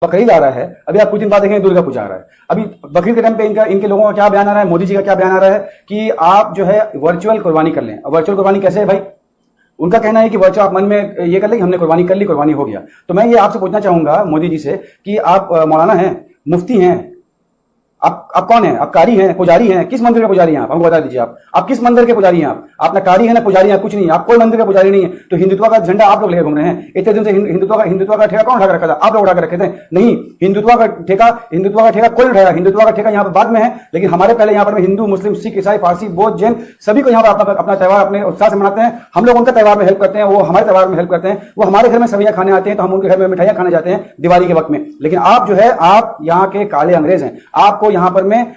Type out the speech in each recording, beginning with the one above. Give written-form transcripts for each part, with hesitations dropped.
बकरीद आ रहा है, अभी आप कुछ दिन बाद देखेंगे दुर्गा पूजा आ रहा है। अभी बकरीद के टाइम पे इनके लोगों का क्या बयान आ रहा है, मोदी जी का क्या बयान आ रहा है कि आप जो है वर्चुअल कुर्बानी कर लें। वर्चुअल कुर्बानी कैसे है भाई? उनका कहना है कि वर्चुअल आप मन में ये कर लें कि हमने कुर्बानी कर ली, कुर्बानी हो गया। तो मैं ये आपसे पूछना चाहूंगा मोदी जी से कि आप मौलाना हैं, मुफ्ती हैं, आप कौन हैं? आप कारी हैं, पुजारी हैं? किस मंदिर के पुजारी हैं आप? हमको बता दीजिए। आप किस मंदिर के पुजारी हैं? आप ना कारी हैं ना पुजारी हैं, कुछ नहीं, आप कोई मंदिर का पुजारी नहीं है। तो हिंदुत्व का झंडा आप लोग लेकर घूम रहे हैं। इतने दिन से हिंदुत्व का ठेका कौन उठा रखा था? आप लोग उठा कर रखे थे। नहीं, हिंदुत्व का ठेका कोई नहीं उठाया। हिंदुत्व का ठेका यहाँ पर बाद में है, लेकिन हमारे पहले यहाँ पर हिंदू, मुस्लिम, सिख, ईसाई, पारसी, बौद्ध, जैन सभी को यहाँ पर अपना त्यौहार अपने उत्साह से मनाते हैं। हम लोग उनका त्यौहार में हेल्प करते हैं, वो हमारे त्यौहार में हेल्प करते हैं। वो हमारे घर में सब्जियां खाने आते हैं तो हम उनके घर में मिठाइयां खाने जाते हैं दिवाली के वक्त में। लेकिन आप जो है, आप यहाँ के काले अंग्रेज हैं। आपको यहाँ पर में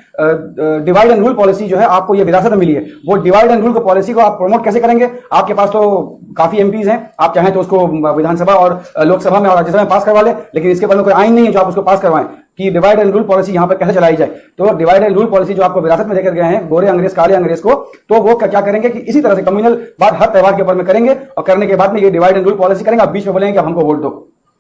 डिवाइड एंड रूल पॉलिसी जो है आपको ये विरासत में मिली है। वो डिवाइड एंड रूल पॉलिसी को आप प्रमोट कैसे करेंगे? आपके पास तो काफी एमपीज हैं, आप चाहें तो उसको विधानसभा और लोकसभा में और राज्यसभा में पास करवा ले, लेकिन इसके बारे में कोई आइन नहीं है जो आप उसको पास करवाएं कि डिवाइड एंड रूल पॉलिसी यहां पर कैसे चलाई जाए। तो डिवाइड एंड रूल पॉलिसी जो आपको विरासत में देकर गए हैं गोरे अंग्रेज, काले अंग्रेज को, तो वो क्या करेंगे कि इसी तरह से कम्युनल बात हर त्यौहार के ऊपर में करेंगे और करने के बाद में ये डिवाइड एंड रूल पॉलिसी करेंगे। आप बीच में बोलेंगे कि हमको वोट दो।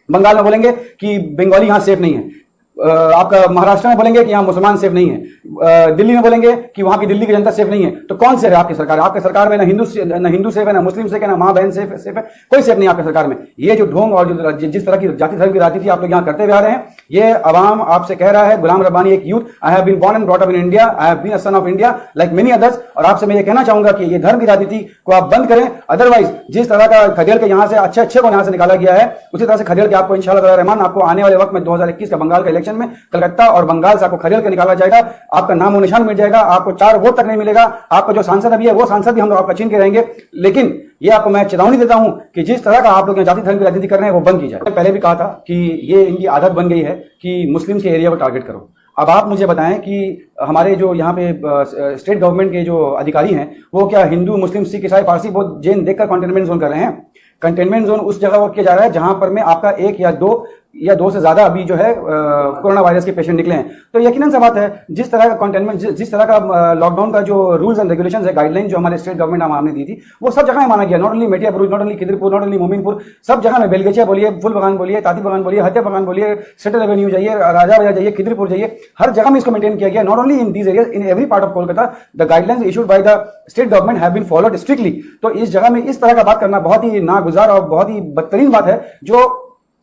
बंगाल में बोलेंगे कि बंगाली यहां सेफ नहीं है, आपका महाराष्ट्र में बोलेंगे कि यहाँ मुसलमान सेफ नहीं है, दिल्ली में बोलेंगे कि वहां की दिल्ली की जनता सेफ नहीं है। तो कौन सेफ है आपकी सरकार? आपकी सरकार में ना हिंदू सेफ है, ना मुस्लिम सेफ है, ना माँ बहन सेफ है, कोई सेफ नहीं आपकी सरकार में। ये जो ढोंग और जो जिस तरह की जाति धर्म की राजनीति आप लोग यहाँ करते हुए आ रहे हैं, ये अवाम आपसे कह रहा है। गुलाम रब्बानी एक youth, I have been born and brought up in India, I have been a son of India like many others. और आपसे मैं ये कहना चाहूंगा कि ये धर्म की राजनीति को आप बंद करें। अदरवाइज जिस तरह का खदेड़ के यहाँ से अच्छे को यहाँ से निकाला गया है, उसी तरह से खदेड़ के आपको इंशाअल्लाह रहमान आपको आने वाले वक्त में 2021 का बंगाल का इलेक्शन में कलकत्ता और बंगाल से आपको खदेड़ के निकाला जाएगा। आपका नाम और निशान मिट जाएगा, आपको 4 वोट तक नहीं मिलेगा। आपका जो सांसद अभी है वो सांसद भी हम लोग आपका छीन के रहेंगे। लेकिन ये आपको मैं चेतावनी देता हूं कि जिस तरह का आप लोग जाति धर्म की राजनीति कर रहे हैं वो बंद की जाए। पहले भी कहा था कि ये इनकी आदत बन गई है कि मुस्लिम के एरिया को टारगेट करो। अब आप मुझे बताएं कि हमारे जो यहाँ पे स्टेट गवर्नमेंट के जो अधिकारी हैं वो क्या हिंदू, मुस्लिम, सिख, ईसाई, पारसी, बौद्ध, जैन देखकर कंटेनमेंट जोन कर रहे हैं? कंटेनमेंट जोन उस जगह वर्क किया जा रहा है जहां पर में आपका 1 या 2 से ज्यादा अभी जो है कोरोना वायरस के पेशेंट निकले हैं। तो यकीनन सा बात है, जिस तरह का कंटेनमेंट, जिस तरह का लॉकडाउन का जो रूल्स एंड रेगुलेशंस है, गाइडलाइन जो हमारे स्टेट गवर्नमेंट हमने दी थी, वो सब जगह माना गया। Not only Metia Buruj, not only Khidirpur, not only Mominpur, सब जगह में बेलगछिया बोलिए, फुल बगान बोलिए, ताती बगान बोलिए, हत्या बगान बोलिए, सेंट्रल एवेन्यू जाइए, राजा बाजार जाइए, खिदरपुर जाइए, हर जगह में इसको मेंटेन किया गया। Not only in these areas, in every part of Kolkata the guidelines issued by the state government have been followed strictly. तो इस जगह में इस तरह का बात करना बहुत ही नागुजार और बहुत ही बदतरीन बात है। जो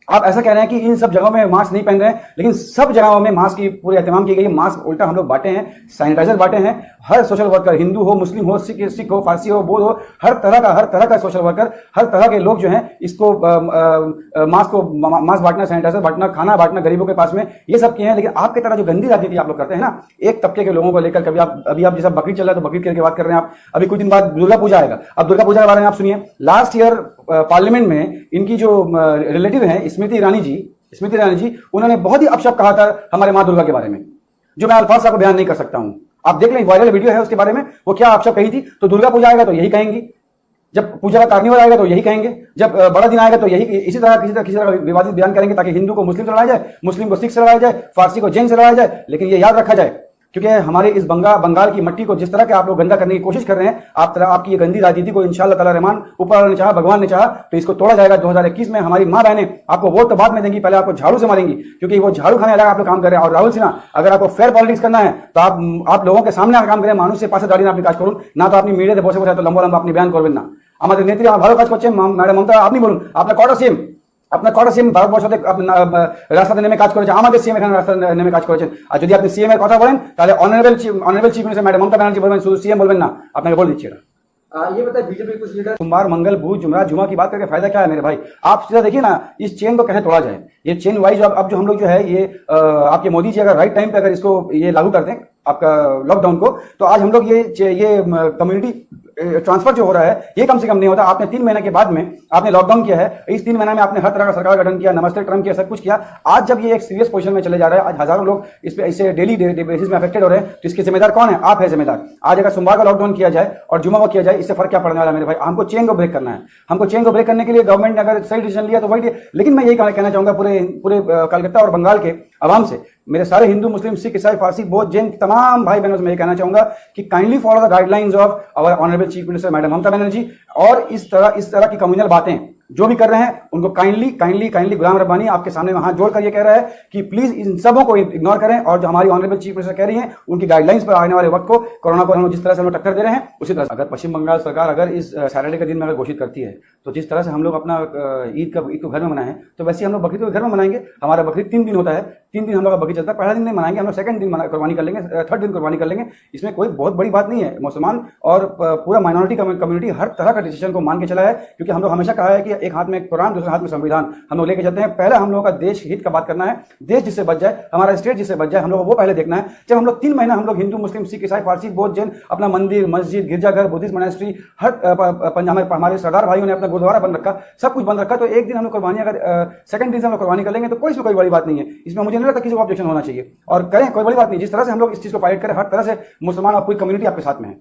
आप ऐसा कह रहे हैं कि इन सब जगहों में मास्क नहीं पहन रहे हैं, लेकिन सब जगहों में मास्क की पूरी एहतमाम की गई है। मास्क उल्टा हम लोग बांटे हैं, सैनिटाइजर बांटे हैं। हर सोशल वर्कर, हिंदू हो, मुस्लिम हो, सिख हो, फारसी हो, बौद्ध हो, हर तरह का सोशल वर्कर, हर तरह के लोग जो हैं इसको मास्क बांटना, सैनिटाइजर बांटना, खाना बांटना गरीबों के पास में, ये सब किए हैं। लेकिन आपकी तरह जो गंदी राजनीति आप लोग करते हैं ना, एक तबके के लोगों को लेकर, कभी अभी आप जैसा बकरीद चल रहा है तो बकरीद की बात कर रहे हैं आप। अभी कुछ दिन बाद दुर्गा पूजा आएगा। अब दुर्गा पूजा के बारे में आप सुनिए, लास्ट ईयर पार्लियामेंट में इनकी जो रिलेटिव है स्मृति ईरानी जी, उन्होंने बहुत ही अपशब्द कहा था हमारे मां दुर्गा के बारे में, जो मैं अल्फाज को बयान नहीं कर सकता हूं। आप देख लें, वायरल वीडियो है उसके बारे में, वो क्या अपशब्द कही थी। तो दुर्गा पूजा आएगा तो यही कहेंगी, जब पूजा का कार्निवल आएगा तो यही कहेंगे, जब बड़ा दिन आएगा तो यही इसी तरह किसी तरह विवादित बयान करेंगे, ताकि हिंदू को मुस्लिम से लड़ाया जाए, मुस्लिम को सिख से लड़ाया जाए, फारसी को जैन से लड़ाया जाए। लेकिन ये याद रखा जाए, क्योंकि हमारे इस बंगाल की मट्टी को जिस तरह के आप लोग गंदा करने की कोशिश कर रहे हैं, आपकी ये गंदी राजनीति को इंशाअल्लाह ताला रहमान ऊपर वाले ने चाहा, भगवान ने चाहा तो इसको तोड़ा जाएगा। 2021 में हमारी मां बहनें आपको वोट तो बाद में देंगी, पहले आपको झाड़ू से मारेंगी, क्योंकि वो झाड़ू खाने अलग आप लोग काम कर रहे हैं। और राहुल सिन्हा, अगर आपको फेयर पॉलिटिक्स करना है तो आप लोगों के सामने काम करें, मानुष से पास दाड़ी ना अपनी काज करूँ ना, तो अपनी मीडिया बसे बसे तो लंबा अपनी बयान करবেন না। আমাদের নেত্রী আমার ভালো কাজ করছে ম্যাডাম মমতা, আপনি বলুন আপনার কটা সিএম ভারতবর্ষতে রাস্তাতে নেমে কাজ করেছে, আমাদের সিএম এখানে রাস্তাতে নেমে কাজ করেছেন। আর যদি আপনি সিএম এর কথা বলেন তাহলে honourable chief minister madam Mamata Banerjee বলবেন, শুধু সিএম বলবেন না। আপনাকে বলে दिच्छी এটা। ये बताए बीजेपी कुछ लीडर सोमवार, मंगल, बुध, जुमरा, जुमा की बात करके फायदा क्या है मेरे भाई? आप सीधा देखिए ना, इस चेन को कैसे तोड़ा जाए। ये चेन वाइज अब जो हम लोग जो है ये आपके मोदी जी अगर राइट टाइम पे अगर इसको ये लागू करते हैं आपका लॉकडाउन को, तो आज हम लोग ये कम्युनिटी ट्रांसफर जो हो रहा है ये कम से कम नहीं होता। आपने 3 महीने के बाद में आपने लॉकडाउन किया है, इस 3 महीने में आपने हर तरह का सरकार गठन किया, नमस्ते ट्रम्प किया, सब कुछ किया। आज जब ये एक सीरियस पोजीशन में चले जा रहा है, आज हजारों लोग इससे डेली बेसिस में अफेक्टेड हो रहे हैं, तो इसके जिम्मेदार कौन है? आप है जिम्मेदार। आज अगर सोमवार का लॉकडाउन किया जाए और जुमा को किया जाए, इससे फर्क क्या पड़ने वाला है मेरे भाई? हमको चेन को ब्रेक करना है। हमको चेन को ब्रेक करने के लिए गवर्नमेंट ने अगर सही डिसीजन लिया तो वही। लेकिन मैं यही कहना चाहूंगा पूरे कलकत्ता और बंगाल के अवाम से, मेरे सारे हिंदू, मुस्लिम, सिख, ईसाई, फारसी, बौद्ध, जैन तमाम भाई बहनों से मैं ये कहना चाहूंगा कि kindly follow the guidelines of our honourable chief minister madam Mamata Banerjee. और इस तरह की कम्युनल बातें जो भी कर रहे हैं उनको काइंडली काइंडली काइंडली गुलाम रब्बानी आपके सामने में हाथ जोड़कर ये कह रहा है कि प्लीज इन सबों को इग्नोर करें और जो हमारी ऑनरेबल चीफ मिनिस्टर कह रही हैं उनकी गाइडलाइंस पर आने वाले वक्त को कोरोना को हम लोग जिस तरह से हम लोग टक्कर दे रहे हैं उसी तरह से अगर पश्चिम बंगाल सरकार अगर इस सैटरडे के दिन में अगर घोषित करती है तो जिस तरह से हम लोग अपना ईद को घर में मनाएं तो वैसे हम लोग बकरीद को घर में मनाएंगे। हमारा बकरीद 3 दिन होता है, 3 दिन हम लोग का बकरीद चलता है। पहला दिन नहीं मनाएंगे हम लोग, सेकंड दिन कुर्बानी कर लेंगे, थर्ड दिन कुर्बानी कर लेंगे। इसमें कोई बहुत बड़ी बात नहीं है। मुसलमान और पूरा माइनॉरिटी कम्युनिटी हर तरह का डिसीजन को मान के चला है, क्योंकि हम लोग हमेशा कहा है कि एक हाथ में कुरान दूसरे हाथ में संविधान हम लोग लेके चलते हैं। पहले हम लोग का देश हित का बात करना है, देश जिससे बच जाए, हमारा स्टेट जिससे बच जाए, हम लोग वो पहले देखना है। जब हम लोग 3 महीना हम लोग हिंदू मुस्लिम सिख ईसाई पारसी बौद्ध जैन अपना मंदिर मस्जिद गिरजाघर बुद्धिस्ट मोनेस्ट्री हर पंजाब हमारे सरदार भाइयों ने अपना गुरुद्वारा बंद रखा, सब कुछ बंद रखा, तो एक दिन हम लोग कुर्बानी अगर सेकंड दिन से हम लोग कुर्बानी कर लेंगे तो कोई इसमें कोई बड़ी बात नहीं है। इसमें मुझे नहीं लगता किसी को ऑब्जेक्शन होना चाहिए, और करें कोई बड़ी बात नहीं। जिस तरह से हम लोग इस चीज को पायलट करें, हर तरह से मुसलमान और पूरी कम्युनिटी आपके साथ में है।